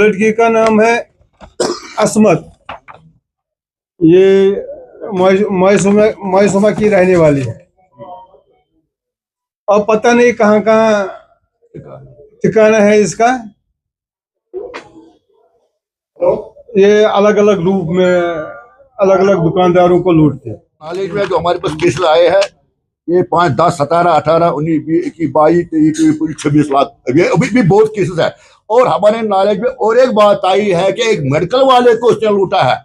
लड़की का नाम है असमत। ये मौसमा की रहने वाली है। और पता नहीं कहाँ कहाँ ठिकाना है इसका। ये अलग अलग रूप में अलग अलग दुकानदारों को लूटते हैं। नॉलेज में जो हमारे पास केस आए हैं ये 5, 10, 17, 18, 19, 20, 21, 22, 23, 26 लाख अभी भी बहुत केसेस है। और हमारे नॉलेज में और एक बात आई है कि एक मेडिकल वाले को उसने लूटा है,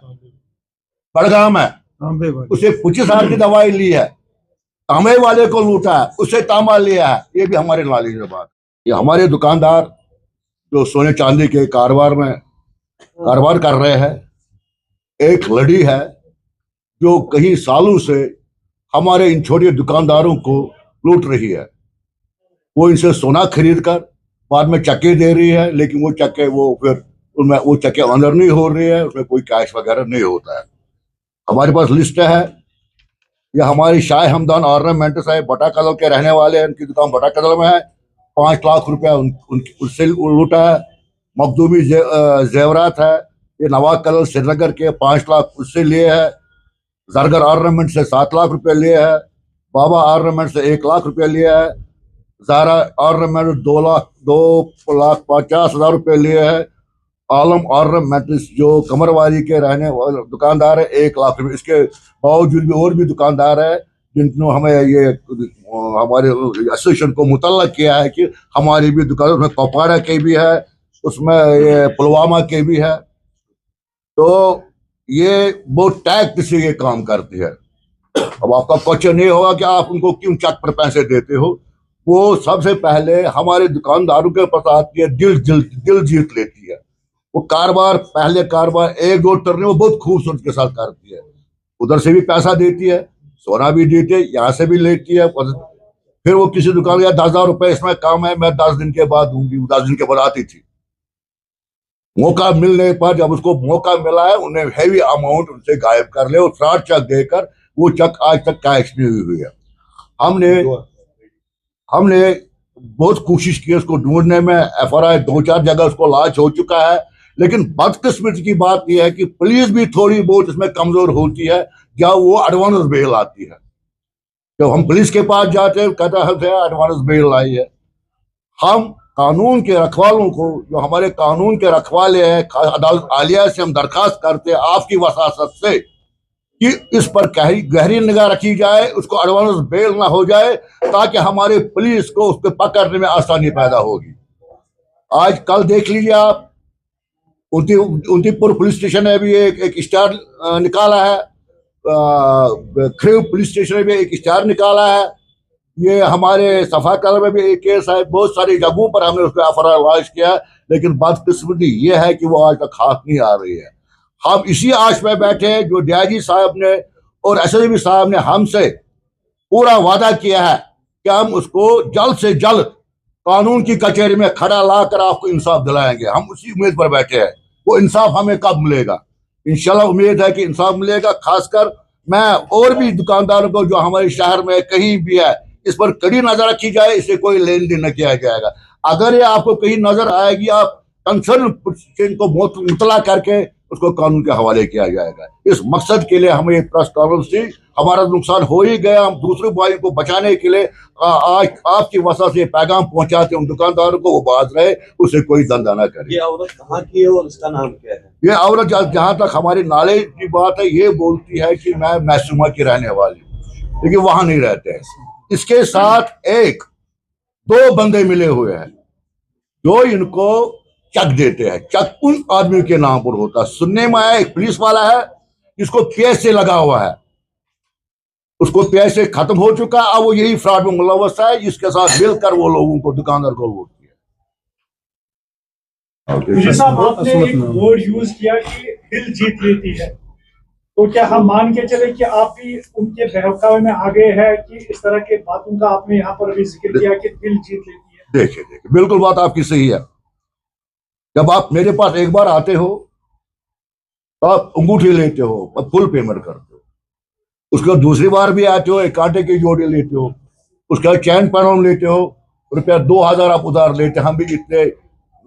बड़गाम है, उसे 25,000 की दवाई ली है। तांबे वाले को लूटा है, उसे तांबा लिया है। ये भी हमारे नॉलेज में बात। ये हमारे दुकानदार जो सोने चांदी के कारोबार कर रहे हैं, एक लड़ी है जो कई सालों से हमारे इन छोटे दुकानदारों को लूट रही है। वो इनसे सोना खरीद कर बाद में चक्के दे रही है, लेकिन वो चक्के फिर उनमें वो चक्के अंदर नहीं हो रही है, उसमें कोई कैश वगैरह नहीं होता है। हमारे पास लिस्ट है। ये हमारी शाह हमदान ऑर्नामेंट्स है, बटा कदल के रहने वाले हैं। उनकी दुकान बटा कदल में है। 5 लाख रुपया उससे लूटा है। मखदूमी जेवरात है, ये नवाब कदल श्रीनगर के 5 लाख उससे लिए है। जरगर ऑर्नामेंट से 7 लाख रुपए लिए है। बाबा ऑर्नामेंट से 1 लाख रुपया लिया है। ज़ारा ऑर्नामेंट 2,50,000 रुपये लिए है। आलम ऑर्नामेंट्स जो कमरवाली के रहने वाले दुकानदार है, 1 लाख रुपये। इसके बावजूद भी और भी दुकानदार है जिनको हमें ये हमारे एसोसिएशन को मुतल्लक किया है कि हमारी भी दुकान, उसमें कोपाड़ा के भी है, उसमें ये पुलवामा के भी है। तो ये बहुत टैक्ट से ये काम करती है। अब आपका क्वेश्चन ये होगा कि आप उनको क्यों चेक पर पैसे देते हो। वो सबसे पहले हमारे दुकानदारों के पास आती है, दिल जीत लेती है। वो पहले कारोबार 1-2 टर्ने वो बहुत खूबसूरत के साथ करती है। उधर से भी पैसा देती है, सोना भी देती है, यहाँ से भी लेती है। फिर वो किसी दुकान या 10,000 रुपए इसमें काम है, मैं 10 दिन के बाद दूंगी। 10 दिन के बाद आती थी। मौका मिलने पर जब उसको मौका मिला है, उन्हें हैवी अमाउंट उनसे गायब कर ले और फ्रॉड चेक देकर वो चेक आज तक कैश नहीं हुई है। हमने बहुत कोशिश की उसको ढूंढने में। FRI 2-4 जगह उसको लॉन्च हो चुका है, लेकिन बदकिस्मती की बात यह है कि पुलिस भी थोड़ी बहुत इसमें कमजोर होती है जब वो एडवांस बेल आती है। जब हम पुलिस के पास जाते हैं, कहता है एडवांस बेल आई है। हम कानून के रखवालों को, जो हमारे कानून के रखवाले हैं, अदालत आलिया से हम दरखास्त करते हैं आपकी वसासत से कि इस पर गहरी निगाह रखी जाए, उसको एडवांस बेल ना हो जाए, ताकि हमारे पुलिस को उसको पकड़ने में आसानी पैदा होगी। आज कल देख लीजिए आप, उनतीपुर पुलिस स्टेशन ने भी एक स्टार निकाला है। खरीव पुलिस स्टेशन ने भी एक स्टार निकाला है। ये हमारे सफा कल में भी एक केस है। बहुत सारी जगहों पर हमने उसको FRI लॉन्च किया, लेकिन बदकिस्मती ये है कि वो आज तक हाथ नहीं आ रही है। हम इसी आश में बैठे हैं जो DIG साहब ने और SSP साहब ने हमसे पूरा वादा किया है कि हम उसको जल्द से जल्द कानून की कचहरी में खड़ा लाकर आपको इंसाफ दिलाएंगे। हम उसी उम्मीद पर बैठे हैं। वो इंसाफ हमें कब मिलेगा? इंशाल्लाह उम्मीद है कि इंसाफ मिलेगा। खासकर मैं और भी दुकानदारों को जो हमारे शहर में कहीं भी है, इस पर कड़ी नजर रखी जाए, इससे कोई लेन देन न किया जाएगा। अगर ये आपको कहीं नजर आएगी, आप कंसर्न को मुतला करके उसको कानून के हवाले किया जाएगा। इस मकसद के लिए हमें ये प्रेस कॉन्फ्रेंस थी। हमारा नुकसान हो ही गया, हम दूसरे भाइयों को बचाने के लिए आज आपकी वजह से पैगाम पहुंचाते उन दुकानदारों को, वो बात रहे, उसे कोई धंधा ना करे। ये औरत कहाँ की है और इसका नाम क्या है? ये औरत जहाँ तक हमारी नॉलेज की बात है, ये बोलती है कि मैं मैसूमा की रहने वाली हूँ, लेकिन वहां नहीं रहते हैं। इसके साथ 1-2 बंदे मिले हुए हैं जो इनको चेक देते हैं। चेक उन आदमी के नाम पर होता है। सुनने में आया एक पुलिस वाला है जिसको पैसे लगा हुआ है, उसको पैसे खत्म हो चुका, अब वो यही फ्रॉड में मुलव्वस है, जिसके साथ मिलकर वो लोगों को, दुकानदार को लूट किया। साहब, आपने एक वर्ड यूज किया कि दिल जीत लेती है, तो क्या हम मान के चले कि आप भी उनके बहकावे में आ गए हैं कि इस तरह के बातों का आपने यहाँ पर अभी जिक्र किया कि दिल जीत लेती है? देखिए, बिल्कुल बात आपकी सही है। जब आप मेरे पास एक बार आते हो तो आप अंगूठी लेते हो, आप फुल पेमेंट करते हो। उसके बाद दूसरी बार भी आते हो, एक कांटे की जोड़ी लेते हो, उसके बाद चैन पैनल लेते हो, ₹2,000 आप उधार लेते हैं। हम भी इतने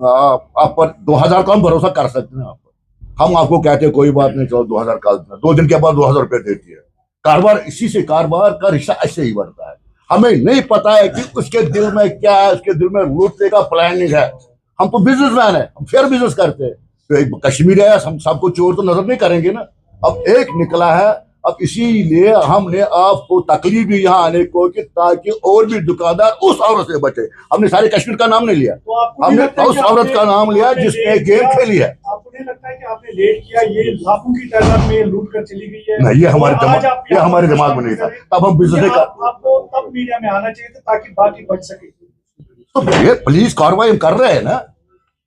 आप पर 2000 का हम भरोसा कर सकते हैं। आप पर हम आपको कहते हैं कोई बात नहीं, चलो 2000 का 2 दिन के बाद 2000 रुपये देती है। कारोबार इसी से, कारोबार का रिश्ता ऐसे ही बढ़ता है। हमें नहीं पता है कि उसके दिल में क्या है, उसके दिल में लूटने का प्लानिंग है। हम तो बिजनेसमैन है, हम फेयर बिजनेस करते हैं। तो एक कश्मीर है, हम सबको चोर तो नजर नहीं करेंगे ना। अब एक निकला है, अब इसीलिए हमने आपको तकलीफ भी यहाँ आने को कि ताकि और भी दुकानदार उस औरत से बचे। हमने सारे कश्मीर का नाम नहीं लिया, तो आपको नहीं हमने लगता कि उस औरत का नाम लिया आपने जिसने लेट गेम किया? खेली है। आपको नहीं लगता है कि आपने लेट किया, ये लाखों की तादाद में लूट कर चली गई है? नहीं, ये हमारे और आज आप ये यहाँ हमारे पर दिमाग में नहीं था। करें, तब हम बिजनेस का आपको तब मीडिया में आना चाहिए था ताकि बाकी बच सके। तो ये पुलिस कार्रवाई हम कर रहे हैं ना,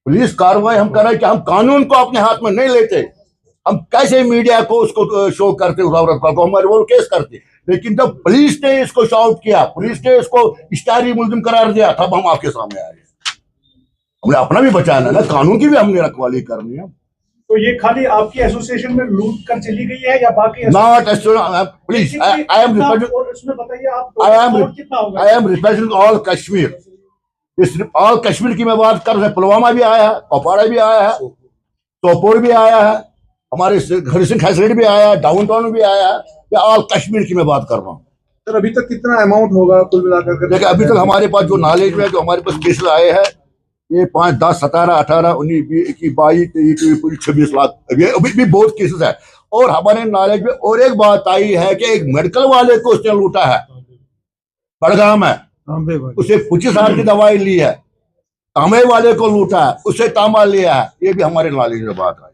पुलिस कार्रवाई हम कर रहे हैं कि हम कानून को अपने हाथ में नहीं लेते। हम कैसे मीडिया को उसको शो करते उस औरत को, हमारे वो केस करते। लेकिन जब पुलिस ने इसको शॉट किया, पुलिस ने इसको इश्तारी मुल्जिम करार दिया, तब हम आपके सामने आए। हमने अपना भी बचाना है ना, कानून की भी हमने रखवाली करनी है। तो ये खाली आपकी एसोसिएशन में लूट कर चली गई है या बाकी नॉट प्लीज, आई एम उसमें बताइए आप कितना I am representing all Kashmir. इस ऑल कश्मीर की मैं बात कर रहा हूं। पुलवामा भी आया है, कुपवाड़ा भी आया है, सोपोर भी आया है, हमारे हरिसिंह हैसरेड भी आया है, डाउन टाउन भी आया है। या ऑल कश्मीर की मैं बात कर रहा हूँ। सर अभी तक कितना अमाउंट होगा कुल मिलाकर? देखिए अभी तक हमारे पास जो नॉलेज में, जो हमारे पास केसेस आए हैं, ये 5, 10, 17, 18, 19, 20, 21, 22, 23, 24, 26 लाख, ये अभी भी बहुत केसेस है। और हमारे नॉलेज में और एक बात आई है कि एक मेडिकल वाले को उसने लूटा है, बड़गाम है, उसे 25,000 की दवाई ली है। तामे वाले को लूटा है, उसे तामा लिया है। ये भी हमारे नॉलेज में बात आई।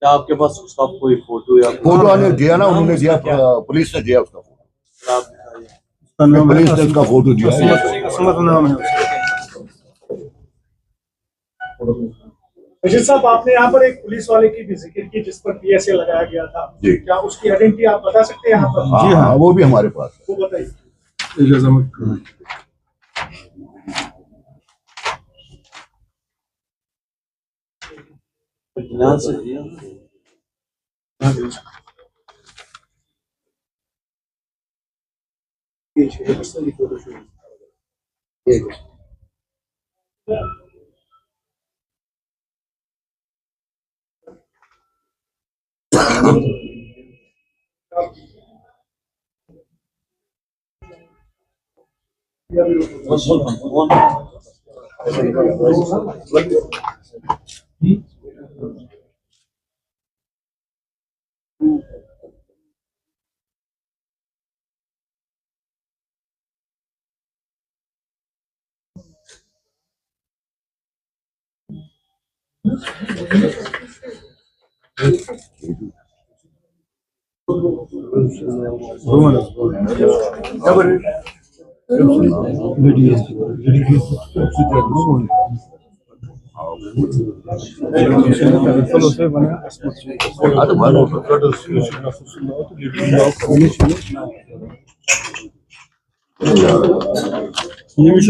क्या आपके पास उसका कोई फोटो या फोटो ने दिया ना, उन्होंने दिया, पुलिस ने दिया उसका फोटो, पुलिस ने उसका फोटो दिया। नाम है रशीद साहब, आपने यहाँ पर एक पुलिस वाले की भी जिक्र की जिस पर पीएसए लगाया गया था जी। क्या उसकी आइडेंटिटी आप बता सकते हैं यहाँ पर? जी हाँ, वो भी हमारे पास है। वो बताइए। ध्यान से दिया।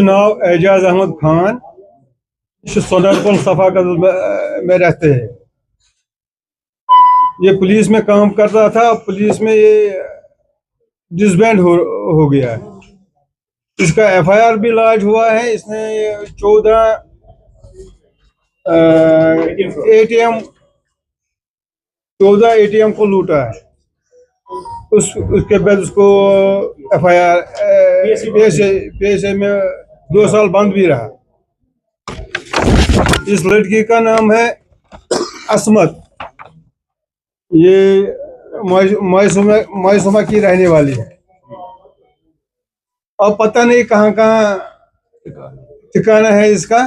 नाम एजाज अहमद खान, सोनारपुर सफा कदल में रहते हैं। ये पुलिस में काम कर रहा था, पुलिस में ये डिसबैंड हो गया है। इसका एफआईआर भी लॉन्च हुआ है। इसने 14 एटीएम को लूटा है। उसके बाद उसको एफआईआर पीएसए में 2 साल बंद भी रहा। इस लड़की का नाम है असमत। ये मौसमा की रहने वाली है। अब पता नहीं कहाँ ठिकाना है इसका।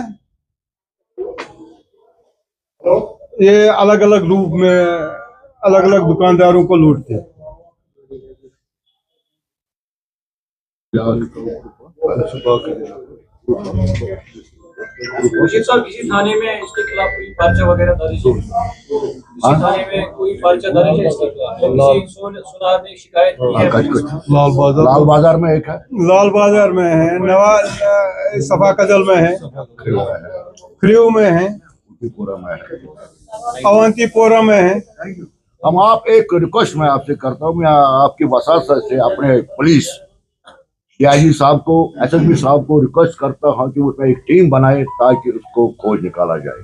ये अलग अलग रूप में अलग अलग दुकानदारों को लूटते हैं। रशीद साहब, किसी थाने में इसके खिलाफ कोई पर्चा वगैरह दर्ज है? किसी थाने में कोई पर्चा दर्ज है इसके खिलाफ? किसी सुनार ने शिकायत की है? लाल बाजार में एक है, लाल बाजार में है, नवा सफा कदल में है, खरियो में है, अवंतीपोरा में है। हम आप एक रिक्वेस्ट मैं आपसे करता हूँ, मैं आपकी वसात से अपने पुलिस डीआईजी साहब को, एसएसपी साहब को रिक्वेस्ट करता हूँ कि वो एक टीम बनाए ताकि उसको खोज निकाला जाए।